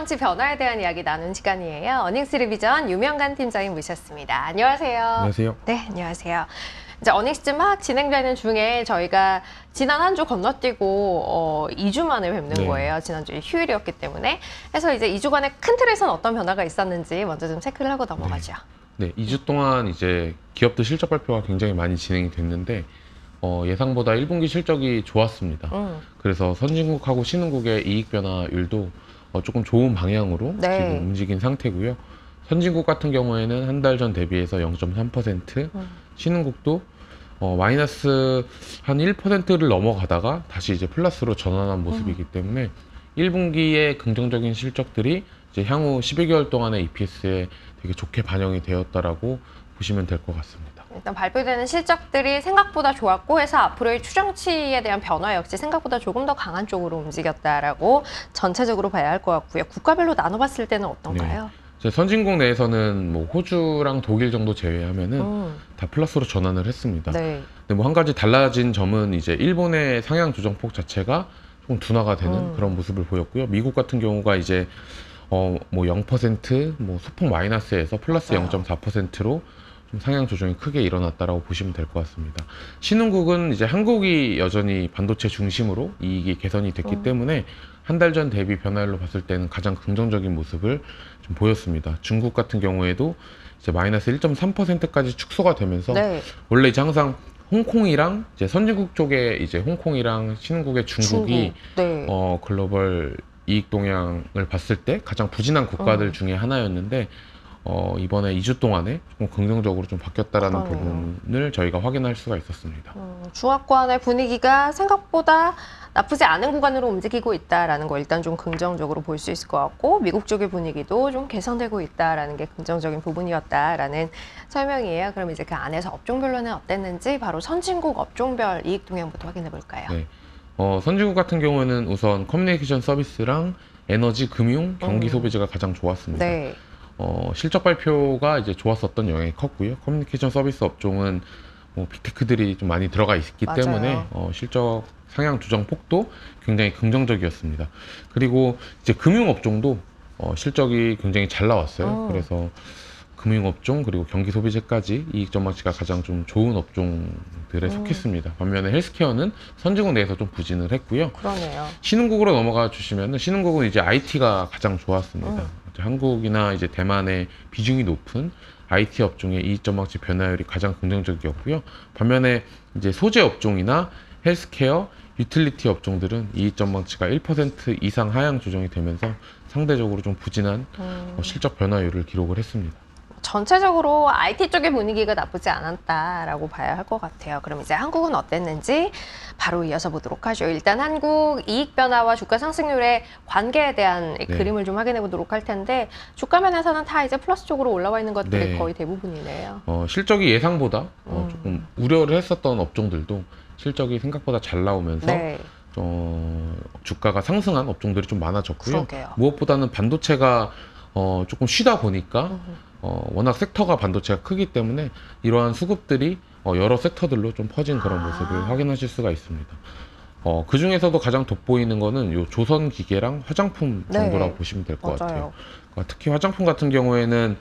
장치 변화에 대한 이야기 나눈 시간이에요. 어닝스 리비전 유명관 팀장님 모셨습니다. 안녕하세요. 안녕하세요. 네, 안녕하세요. 이제 어닝스 막 진행되는 중에 저희가 지난 한 주 건너뛰고 2주 만에 뵙는 거예요. 지난주에 휴일이었기 때문에. 그래서 이제 2주간의 큰 틀에서는 어떤 변화가 있었는지 먼저 좀 체크를 하고 넘어가죠. 네, 2주 동안 이제 기업들 실적 발표가 굉장히 많이 진행이 됐는데 예상보다 1분기 실적이 좋았습니다. 그래서 선진국하고 신흥국의 이익 변화율도 조금 좋은 방향으로 지금 움직인 상태고요. 선진국 같은 경우에는 한 달 전 대비해서 0.3%, 신흥국도 마이너스 한 1%를 넘어가다가 다시 이제 플러스로 전환한 모습이기 때문에 1분기의 긍정적인 실적들이 이제 향후 12개월 동안의 EPS에 되게 좋게 반영이 되었다라고 보시면 될 것 같습니다. 일단 발표되는 실적들이 생각보다 좋았고 해서 앞으로의 추정치에 대한 변화 역시 생각보다 조금 더 강한 쪽으로 움직였다라고 전체적으로 봐야 할 것 같고요. 국가별로 나눠봤을 때는 어떤가요? 선진국 내에서는 뭐 호주랑 독일 정도 제외하면은 다 플러스로 전환을 했습니다. 근데 뭐 한 가지 달라진 점은 이제 일본의 상향 조정폭 자체가 조금 둔화가 되는 그런 모습을 보였고요. 미국 같은 경우가 이제 뭐 0%, 뭐 소폭 마이너스에서 플러스 0.4%로 좀 상향 조정이 크게 일어났다라고 보시면 될 것 같습니다. 신흥국은 이제 한국이 여전히 반도체 중심으로 이익이 개선이 됐기 때문에 한 달 전 대비 변화율로 봤을 때는 가장 긍정적인 모습을 좀 보였습니다. 중국 같은 경우에도 이제 마이너스 1.3%까지 축소가 되면서 원래 이제 항상 홍콩이랑 이제 선진국 쪽에 이제 홍콩이랑 신흥국의 중국이 글로벌 이익 동향을 봤을 때 가장 부진한 국가들 중에 하나였는데 이번에 2주 동안에 조금 긍정적으로 좀 바뀌었다라는 부분을 저희가 확인할 수가 있었습니다. 중화권의 분위기가 생각보다 나쁘지 않은 구간으로 움직이고 있다라는 거 일단 좀 긍정적으로 볼 수 있을 것 같고 미국 쪽의 분위기도 좀 개선되고 있다라는 게 긍정적인 부분이었다라는 설명이에요. 그럼 이제 그 안에서 업종별로는 어땠는지 바로 선진국 업종별 이익 동향부터 확인해 볼까요? 네. 선진국 같은 경우에는 우선 커뮤니케이션 서비스랑 에너지, 금융, 경기 소비재가 가장 좋았습니다. 실적 발표가 이제 좋았었던 영향이 컸고요. 커뮤니케이션 서비스 업종은 뭐 빅테크들이 좀 많이 들어가 있기 때문에 실적 상향 조정 폭도 굉장히 긍정적이었습니다. 그리고 이제 금융업종도 실적이 굉장히 잘 나왔어요. 그래서 금융업종 그리고 경기 소비재까지 이익 전망치가 가장 좀 좋은 업종들에 속했습니다. 반면에 헬스케어는 선진국 내에서 좀 부진을 했고요. 신흥국으로 넘어가 주시면은 신흥국은 이제 IT가 가장 좋았습니다. 한국이나 이제 대만의 비중이 높은 IT 업종의 이익 전망치 변화율이 가장 긍정적이었고요. 반면에 이제 소재 업종이나 헬스케어, 유틸리티 업종들은 이익 전망치가 1% 이상 하향 조정이 되면서 상대적으로 좀 부진한 실적 변화율을 기록을 했습니다. 전체적으로 IT 쪽의 분위기가 나쁘지 않았다라고 봐야 할 것 같아요. 그럼 이제 한국은 어땠는지 바로 이어서 보도록 하죠. 일단 한국 이익 변화와 주가 상승률의 관계에 대한 그림을 좀 확인해 보도록 할 텐데 주가 면에서는 다 이제 플러스 쪽으로 올라와 있는 것들이 거의 대부분이네요. 실적이 예상보다 조금 우려를 했었던 업종들도 실적이 생각보다 잘 나오면서 주가가 상승한 업종들이 좀 많아졌고요. 무엇보다는 반도체가 조금 쉬다 보니까 워낙 섹터가 반도체가 크기 때문에 이러한 수급들이 여러 섹터들로 좀 퍼진 그런 모습을 확인하실 수가 있습니다. 그 중에서도 가장 돋보이는 거는 요 조선기계랑 화장품 정도라고 보시면 될 것 같아요. 특히 화장품 같은 경우에는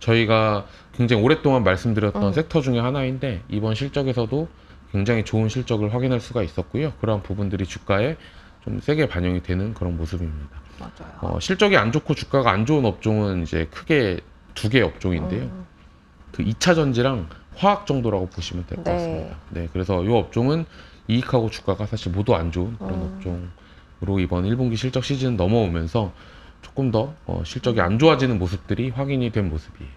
저희가 굉장히 오랫동안 말씀드렸던 섹터 중에 하나인데 이번 실적에서도 굉장히 좋은 실적을 확인할 수가 있었고요. 그러한 부분들이 주가에 좀 세게 반영이 되는 그런 모습입니다. 실적이 안 좋고 주가가 안 좋은 업종은 이제 크게 두 개의 업종인데요. 그 2차 전지랑 화학 정도라고 보시면 될 것 같습니다. 그래서 이 업종은 이익하고 주가가 사실 모두 안 좋은 그런 업종으로 이번 1분기 실적 시즌 넘어오면서 조금 더 실적이 안 좋아지는 모습들이 확인이 된 모습이에요.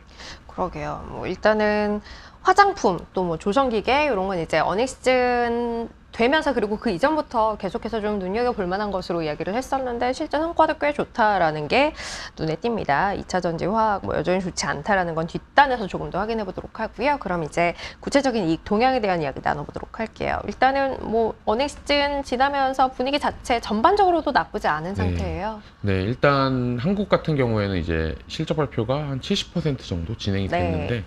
그러게요. 뭐 일단은 화장품 또 뭐 조선기계 이런 건 이제 어닝 시즌 되면서 그리고 그 이전부터 계속해서 좀 눈여겨볼 만한 것으로 이야기를 했었는데 실제 성과도 꽤 좋다라는 게 눈에 띕니다. 2차 전지 화학 뭐 여전히 좋지 않다라는 건 뒷단에서 조금 더 확인해 보도록 하고요. 그럼 이제 구체적인 이익 동향에 대한 이야기 나눠보도록 할게요. 일단은 뭐 어닝 시즌 지나면서 분위기 자체 전반적으로도 나쁘지 않은 상태예요. 일단 한국 같은 경우에는 이제 실적 발표가 한 70% 정도 진행이 됐는데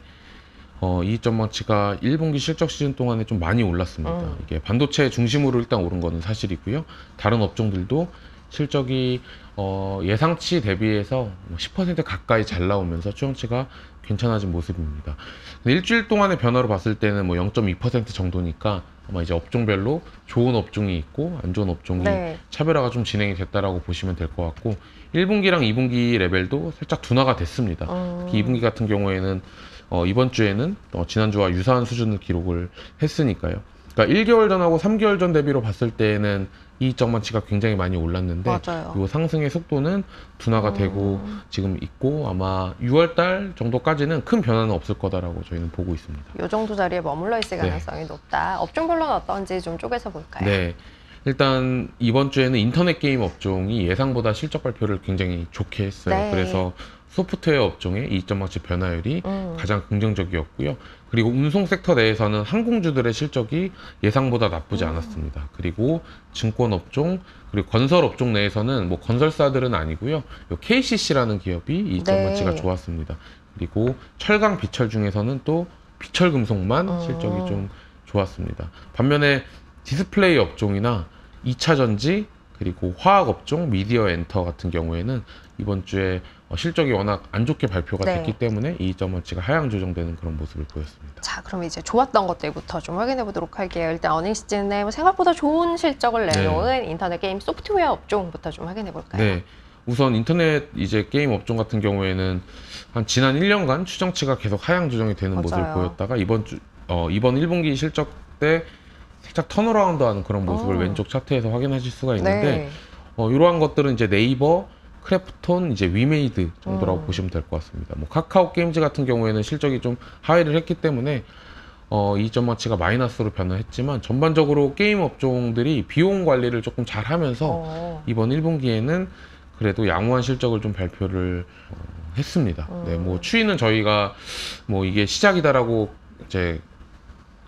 이익 전망치가 1분기 실적 시즌 동안에 좀 많이 올랐습니다. 이게 반도체 중심으로 일단 오른 거는 사실이고요. 다른 업종들도 실적이 예상치 대비해서 10% 가까이 잘 나오면서 추정치가 괜찮아진 모습입니다. 근데 일주일 동안의 변화로 봤을 때는 뭐 0.2% 정도니까 아마 이제 업종별로 좋은 업종이 있고 안 좋은 업종이 네. 차별화가 좀 진행이 됐다라고 보시면 될 것 같고 1분기랑 2분기 레벨도 살짝 둔화가 됐습니다. 특히 2분기 같은 경우에는 이번 주에는 지난주와 유사한 수준을 기록을 했으니까요. 그러니까 1개월 전하고 3개월 전 대비로 봤을 때는 이익정만치가 굉장히 많이 올랐는데 맞아요. 이 상승의 속도는 둔화가 되고 지금 있고 아마 6월달 정도까지는 큰 변화는 없을 거다라고 저희는 보고 있습니다. 이 정도 자리에 머물러 있을 가능성이 높다. 업종별로는 어떤지 좀 쪼개서 볼까요? 네. 일단 이번 주에는 인터넷 게임 업종이 예상보다 실적 발표를 굉장히 좋게 했어요. 네. 그래서 소프트웨어 업종의 이익전망치 변화율이 가장 긍정적이었고요. 그리고 운송 섹터 내에서는 항공주들의 실적이 예상보다 나쁘지 않았습니다. 그리고 증권 업종, 그리고 건설 업종 내에서는 뭐 건설사들은 아니고요. 요 KCC라는 기업이 이익전망치가 네. 좋았습니다. 그리고 철강 비철 중에서는 또 비철 금속만 실적이 좀 좋았습니다. 반면에 디스플레이 업종이나 2차 전지, 그리고 화학 업종, 미디어 엔터 같은 경우에는 이번 주에 실적이 워낙 안 좋게 발표가 네. 됐기 때문에 이익전망치가 하향 조정되는 그런 모습을 보였습니다. 자, 그럼 이제 좋았던 것들부터 좀 확인해 보도록 할게요. 일단 어닝 시즌에 뭐 생각보다 좋은 실적을 내놓은 인터넷 게임 소프트웨어 업종부터 좀 확인해 볼까요? 네. 우선 인터넷 이제 게임 업종 같은 경우에는 한 지난 1년간 추정치가 계속 하향 조정이 되는 모습을 맞아요. 보였다가 이번 1분기 실적 때 살짝 턴어라운드하는 그런 모습을 왼쪽 차트에서 확인하실 수가 있는데 이러한 것들은 이제 네이버, 크래프톤, 이제 위메이드 정도라고 보시면 될 것 같습니다. 뭐 카카오 게임즈 같은 경우에는 실적이 좀 하회를 했기 때문에 이익전망치가 마이너스로 변화했지만 전반적으로 게임 업종들이 비용 관리를 조금 잘 하면서 이번 1분기에는 그래도 양호한 실적을 좀 발표를 했습니다. 네, 뭐 추이는 저희가 뭐 이게 시작이다라고 이제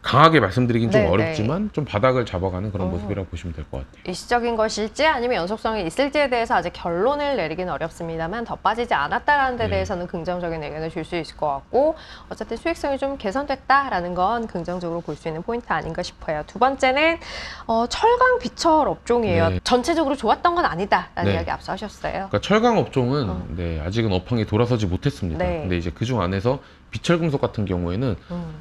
강하게 말씀드리긴 좀 네네. 어렵지만 좀 바닥을 잡아가는 그런 모습이라고 보시면 될 것 같아요. 일시적인 것일지 아니면 연속성이 있을지에 대해서 아직 결론을 내리긴 어렵습니다만 더 빠지지 않았다라는 데 네. 대해서는 긍정적인 의견을 줄 수 있을 것 같고 어쨌든 수익성이 좀 개선됐다라는 건 긍정적으로 볼 수 있는 포인트 아닌가 싶어요. 두 번째는 철강 비철 업종이에요. 네. 전체적으로 좋았던 건 아니다라는 네. 이야기 앞서 하셨어요. 그러니까 철강 업종은 네, 아직은 업황이 돌아서지 못했습니다. 네. 근데 이제 그중 안에서 비철 금속 같은 경우에는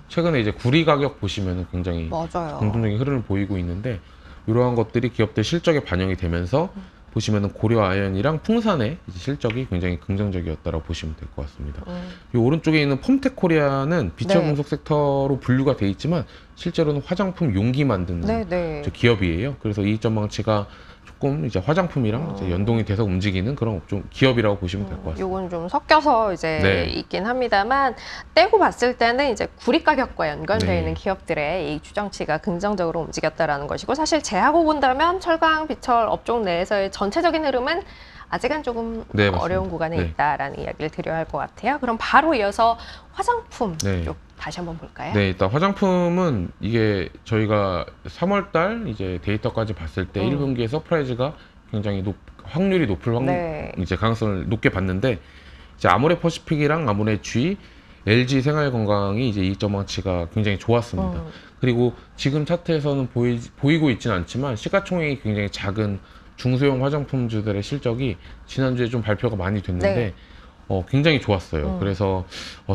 최근에 이제 구리 가격 보시면은 굉장히 맞아요. 긍정적인 흐름을 보이고 있는데 이러한 것들이 기업들 실적에 반영이 되면서 보시면은 고려 아연이랑 풍산의 이제 실적이 굉장히 긍정적이었다고 보시면 될 것 같습니다. 이 오른쪽에 있는 폼텍 코리아는 비철 네. 금속 섹터로 분류가 돼 있지만 실제로는 화장품 용기 만드는 네. 저 기업이에요. 그래서 이익전망치가 조금 이제 화장품이랑 이제 연동이 돼서 움직이는 그런 업종 기업이라고 보시면 될 것 같습니다. 요건 좀 섞여서 이제 네. 있긴 합니다만 떼고 봤을 때는 이제 구리 가격과 연관되어 네. 있는 기업들의 이익 추정치가 긍정적으로 움직였다라는 것이고 사실 제하고 본다면 철강 비철 업종 내에서의 전체적인 흐름은 아직은 조금 네, 맞습니다. 어려운 구간에 네. 있다라는 이야기를 드려야 할 것 같아요. 그럼 바로 이어서 화장품 네. 쪽 다시 한번 볼까요? 네, 일단 화장품은 이게 저희가 3월달 이제 데이터까지 봤을 때 1분기에 서프라이즈가 굉장히 확률이 높을 네. 이제 가능성을 높게 봤는데 이제 아모레퍼시픽이랑 아모레G, LG 생활건강이 이제 이익전망치가 굉장히 좋았습니다. 그리고 지금 차트에서는 보이고 있지는 않지만 시가총액이 굉장히 작은 중소형 화장품주들의 실적이 지난주에 좀 발표가 많이 됐는데 네. 굉장히 좋았어요. 그래서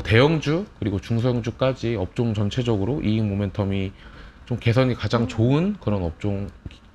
대형주 그리고 중소형주까지 업종 전체적으로 이익 모멘텀이 좀 개선이 가장 좋은 그런 업종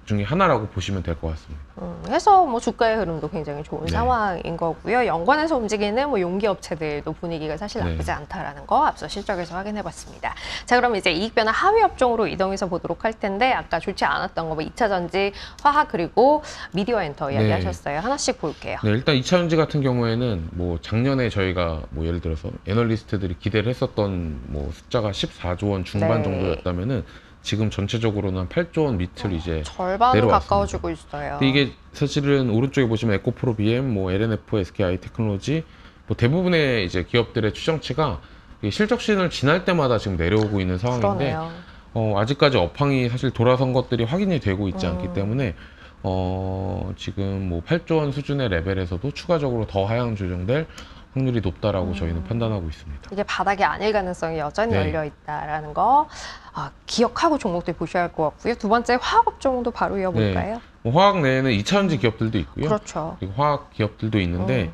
중에 하나라고 보시면 될 것 같습니다. 해서 뭐 주가의 흐름도 굉장히 좋은 네. 상황인 거고요. 연관해서 움직이는 뭐 용기 업체들도 분위기가 사실 네. 나쁘지 않다라는 거 앞서 실적에서 확인해봤습니다. 자, 그럼 이제 이익 변화 하위 업종으로 이동해서 보도록 할 텐데 아까 좋지 않았던 거 뭐 2차 전지, 화학 그리고 미디어 엔터 이야기하셨어요. 하나씩 볼게요. 네, 일단 2차 전지 같은 경우에는 뭐 작년에 저희가 뭐 예를 들어서 애널리스트들이 기대를 했었던 뭐 숫자가 14조 원 중반 네. 정도였다면은 지금 전체적으로는 한 8조 원 밑을 이제 절반은 내려왔습니다. 가까워지고 있어요. 근데 이게 사실은 오른쪽에 보시면 에코프로 BM, 뭐 LNF, SKI 테크놀로지 뭐 대부분의 이제 기업들의 추정치가 실적 시즌을 지날 때마다 지금 내려오고 있는 상황인데 그러네요. 아직까지 업황이 사실 돌아선 것들이 확인이 되고 있지 않기 때문에 지금 뭐 8조 원 수준의 레벨에서도 추가적으로 더 하향 조정될 확률이 높다라고 저희는 판단하고 있습니다. 이게 바닥이 아닐 가능성이 여전히 네. 열려 있다라는 거 기억하고 종목들 보셔야 할 것 같고요. 두 번째 화학 업종도 바로 이어볼까요? 뭐 화학 내에는 2차전지 기업들도 있고요. 그렇죠. 그리고 화학 기업들도 있는데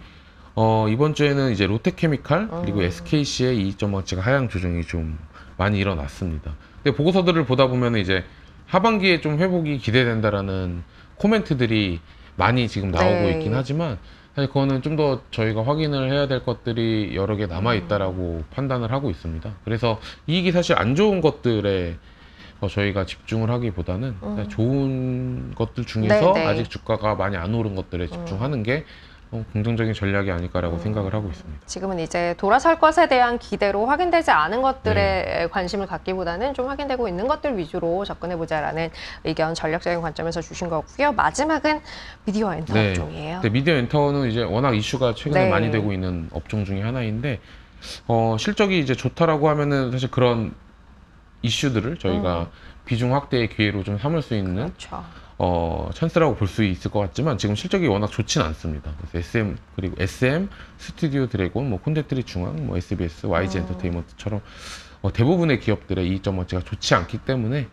이번 주에는 이제 롯데케미칼 그리고 SKC의 이익전 가치가 하향 조정이 좀 많이 일어났습니다. 근데 보고서들을 보다 보면 이제 하반기에 좀 회복이 기대된다라는 코멘트들이 많이 지금 나오고 네. 있긴 하지만 사실 그거는 좀 더 저희가 확인을 해야 될 것들이 여러 개 남아 있다라고 판단을 하고 있습니다. 그래서 이익이 사실 안 좋은 것들에 저희가 집중을 하기보다는 좋은 것들 중에서 네, 네. 아직 주가가 많이 안 오른 것들에 집중하는 게 긍정적인 전략이 아닐까라고 생각을 하고 있습니다. 지금은 이제 돌아설 것에 대한 기대로 확인되지 않은 것들에 관심을 갖기보다는 좀 확인되고 있는 것들 위주로 접근해보자라는 의견 전략적인 관점에서 주신 거고요. 마지막은 미디어 엔터 업종이에요. 네, 미디어 엔터는 이제 워낙 이슈가 최근에 네. 많이 되고 있는 업종 중에 하나인데 실적이 이제 좋다라고 하면은 사실 그런 이슈들을 저희가 비중 확대의 기회로 좀 삼을 수 있는 그렇죠. 찬스라고 볼 수 있을 것 같지만 지금 실적이 워낙 좋진 않습니다. 그래서 SM, 스튜디오 드래곤, 뭐 콘텐츠리 중앙, 뭐 SBS, YG 엔터테인먼트처럼 대부분의 기업들의 이익점 가치가 좋지 않기 때문에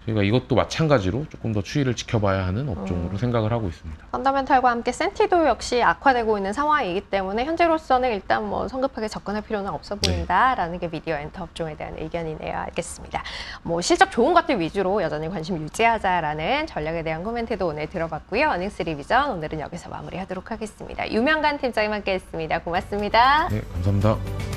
저희가 이것도 마찬가지로 조금 더 추이를 지켜봐야 하는 업종으로 생각을 하고 있습니다. 펀더멘탈과 함께 센티도 역시 악화되고 있는 상황이기 때문에 현재로서는 일단 뭐 성급하게 접근할 필요는 없어 보인다라는 게 미디어 엔터 업종에 대한 의견이네요. 알겠습니다. 뭐 실적 좋은 것들 위주로 여전히 관심 유지하자라는 전략에 대한 코멘트도 오늘 들어봤고요. 어닝스 리비전 오늘은 여기서 마무리하도록 하겠습니다. 유명관 팀장님 함께했습니다. 고맙습니다. 네, 감사합니다.